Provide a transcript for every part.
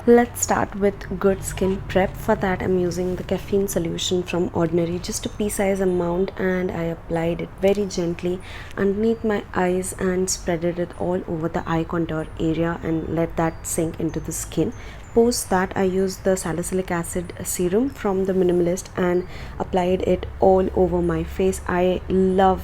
Let's start with good skin prep. For that, I'm using the caffeine solution from Ordinary, just a pea-size amount, and I applied it very gently underneath my eyes and spreaded it all over the eye contour area and let that sink into the skin. Post that, I used the salicylic acid serum from the Minimalist and applied it all over my face. I love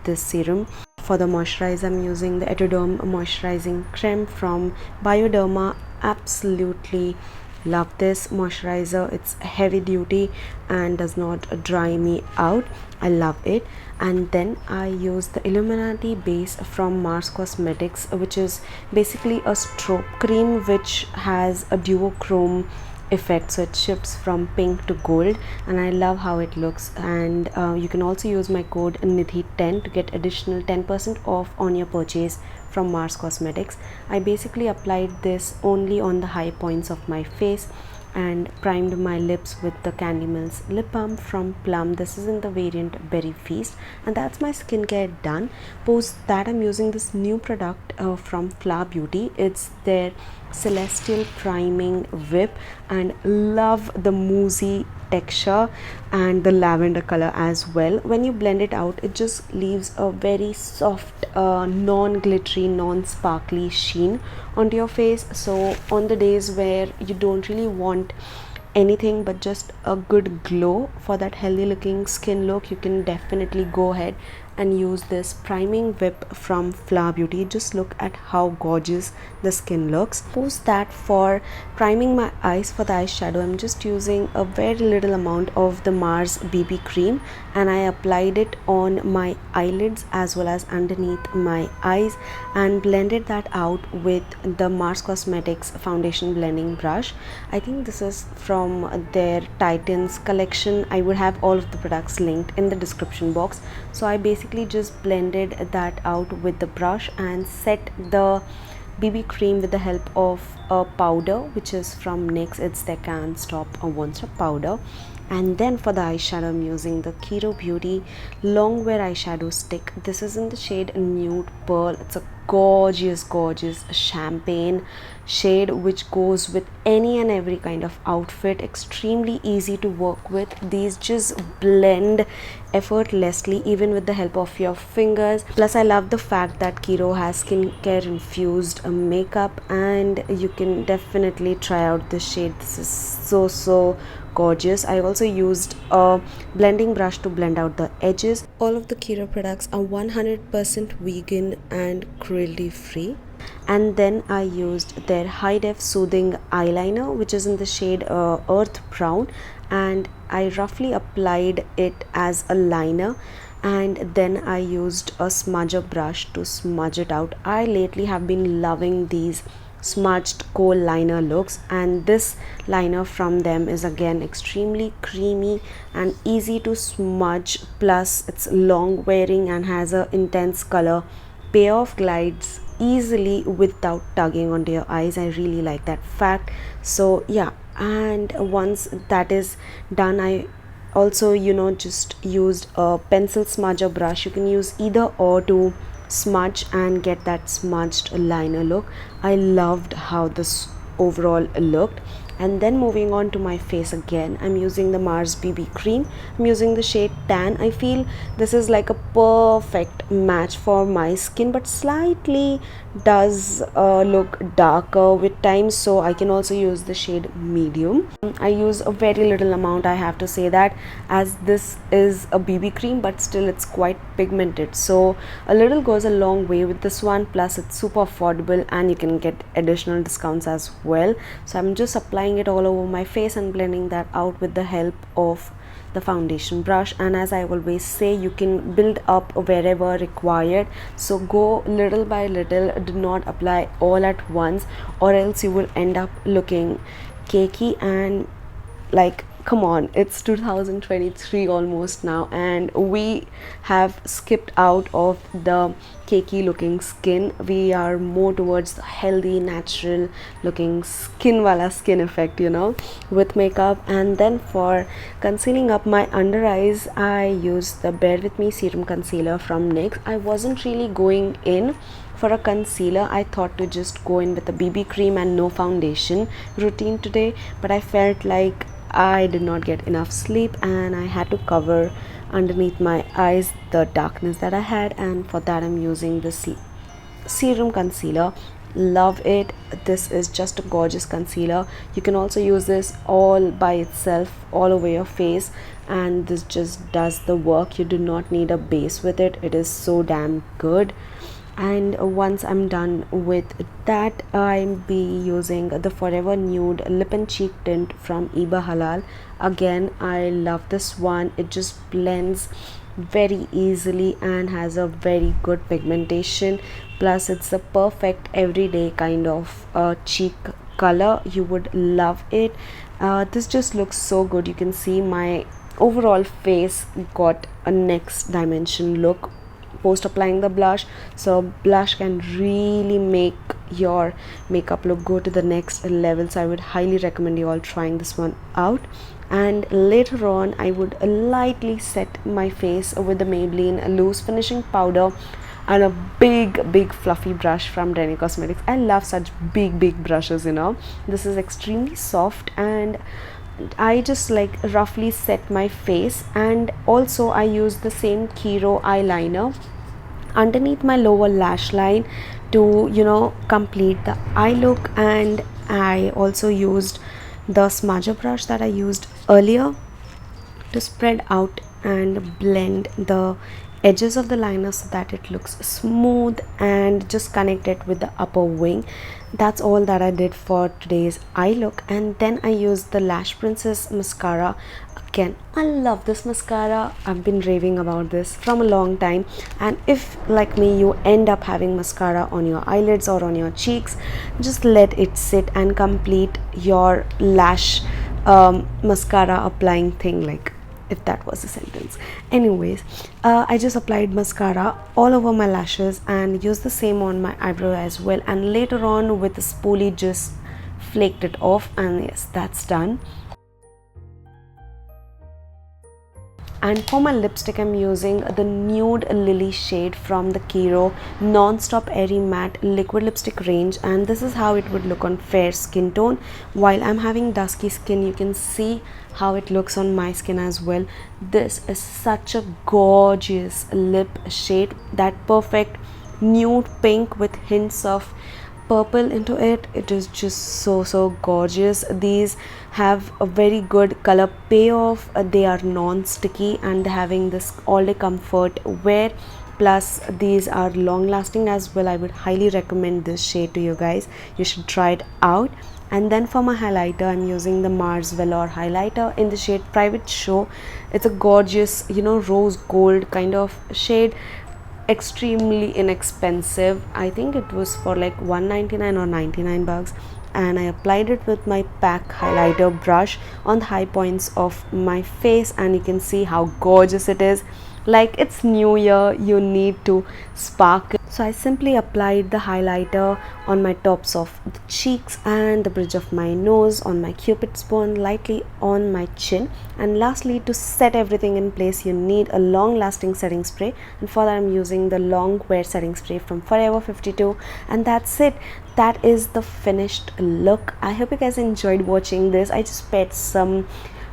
this serum. For the moisturizer, I'm using the Etoderm moisturizing cream from Bioderma. Absolutely love this moisturizer. It's heavy duty and does not dry me out. I love it. And then I use the Illuminati base from Mars Cosmetics, which is basically a strobe cream which has a duochrome effect, so it shifts from pink to gold, and I love how it looks. And you can also use my code Nidhi10 to get additional 10% off on your purchase from Mars Cosmetics. I basically applied this only on the high points of my face and primed my lips with the Candy Mills lip balm from Plum. This is in the variant Berry Feast, and that's my skincare done. Post that, I'm using this new product from Flower Beauty. It's their Celestial Priming Whip, and love the moussey texture and the lavender color as well. When you blend it out, it just leaves a very soft, non-glittery, non-sparkly sheen onto your face. So on the days where you don't really want anything but just a good glow for that healthy looking skin look, you can definitely go ahead and use this priming whip from Flower Beauty. Just look at how gorgeous the skin looks. Post that, for priming my eyes for the eyeshadow, I'm just using a very little amount of the Mars BB cream, and I applied it on my eyelids as well as underneath my eyes and blended that out with the Mars Cosmetics foundation blending brush. I think this is from their Titans collection. I would have all of the products linked in the description box. So I basically just blended that out with the brush and set the BB cream with the help of a powder which is from NYX. It's their Can't Stop or Won't Stop powder. And then for the eyeshadow, I'm using the Kiro Beauty long wear eyeshadow stick. This is in the shade Nude Pearl. It's a gorgeous champagne shade which goes with any and every kind of outfit. Extremely easy to work with. These just blend effortlessly even with the help of your fingers. Plus, I love the fact that Kiro has skincare infused makeup, and you can definitely try out this shade. This is so gorgeous. I also used a blending brush to blend out the edges. All of the Kiro products are 100% vegan and cruelty free. And then I used their high def soothing eyeliner which is in the shade earth brown, and I roughly applied it as a liner, and then I used a smudger brush to smudge it out. I lately have been loving these smudged kohl liner looks, and this liner from them is again extremely creamy and easy to smudge, plus it's long wearing and has a intense color payoff, glides easily without tugging onto your eyes. I really like that fact. So yeah, and once that is done, I also just used a pencil smudger brush. You can use either or to smudge and get that smudged liner look. I loved how this overall looked. And then moving on to my face again, I'm using the Mars BB cream. I'm using the shade Tan. I feel this is like a perfect match for my skin, but slightly does look darker with time, so I can also use the shade Medium. I use a very little amount, I have to say that, as this is a BB cream but still it's quite pigmented, so a little goes a long way with this one. Plus it's super affordable and you can get additional discounts as well. So I'm just applying it all over my face and blending that out with the help of the foundation brush. And as I always say, you can build up wherever required, so go little by little. Do not apply all at once or else you will end up looking cakey. And like, come on, it's 2023 almost now and we have skipped out of the cakey looking skin. We are more towards the healthy, natural looking skin wala skin effect, with makeup. And then for concealing up my under eyes, I used the Bear With Me Serum Concealer from NYX. I wasn't really going in For a concealer, I thought to just go in with a BB cream and no foundation routine today, but I felt like I did not get enough sleep and I had to cover underneath my eyes the darkness that I had, and for that I'm using this serum concealer. Love it. This is just a gorgeous concealer. You can also use this all by itself all over your face, and this just does the work. You do not need a base with it. It is so damn good. And once I'm done with that, I'll be using the Forever Nude Lip and Cheek Tint from Iba Halal. Again, I love this one. It just blends very easily and has a very good pigmentation, plus it's the perfect everyday kind of cheek color. You would love it. This just looks so good. You can see my overall face got a next dimension look post applying the blush. So blush can really make your makeup look go to the next level, so I would highly recommend you all trying this one out. And later on, I would lightly set my face with the Maybelline loose finishing powder and a big fluffy brush from Renee Cosmetics. I love such big brushes, you know. This is extremely soft, and I just like roughly set my face. And also I use the same Kiro eyeliner underneath my lower lash line to, you know, complete the eye look. And I also used the smudger brush that I used earlier to spread out and blend the edges of the liner so that it looks smooth and just connect it with the upper wing. That's all that I did for today's eye look. And then I used the Lash Princess mascara. Again, I love this mascara. I've been raving about this from a long time, and if like me you end up having mascara on your eyelids or on your cheeks, just let it sit and complete your lash mascara applying thing, like if that was a sentence. Anyways, I just applied mascara all over my lashes and used the same on my eyebrow as well, and later on with a spoolie just flaked it off, and yes, that's done. And for my lipstick, I'm using the Nude Lily shade from the Kiro Non-Stop Airy Matte Liquid Lipstick range, and this is how it would look on fair skin tone. While I'm having dusky skin, you can see how it looks on my skin as well. This is such a gorgeous lip shade, that perfect nude pink with hints of purple into it. It is just so gorgeous. These have a very good color payoff. They are non-sticky and having this all-day comfort wear, plus these are long lasting as well. I would highly recommend this shade to you guys. You should try it out. And then for my highlighter, I'm using the Mars Velour highlighter in the shade Private Show. It's a gorgeous, you know, rose gold kind of shade, extremely inexpensive. I think it was for like $1.99 or 99 bucks, and I applied it with my PAC highlighter brush on the high points of my face, and you can see how gorgeous it is. Like it's New Year, you need to sparkle. So I simply applied the highlighter on my tops of the cheeks and the bridge of my nose, on my cupid's bow, lightly on my chin. And lastly, to set everything in place, you need a long lasting setting spray, and for that I'm using the long wear setting spray from Forever 52. And that's it. That is the finished look. I hope you guys enjoyed watching this. I just paired some,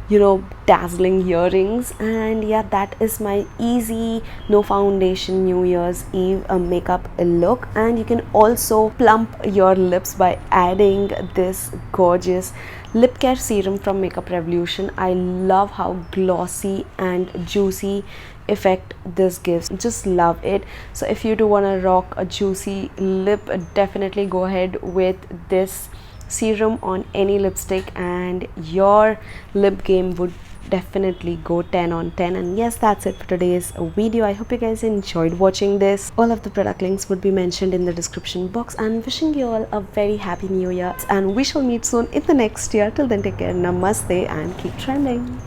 you know, dazzling earrings, and yeah, that is my easy no foundation New Year's Eve makeup look. And you can also plump your lips by adding this gorgeous lip care serum from Makeup Revolution. I love how glossy and juicy effect this gives. Just love it. So if you do want to rock a juicy lip, definitely go ahead with this serum on any lipstick and your lip game would definitely go 10 on 10. And yes, that's it for today's video. I hope you guys enjoyed watching this. All of the product links would be mentioned in the description box, and wishing you all a very happy new year, and we shall meet soon in the next year. Till then, take care, namaste, and keep trending.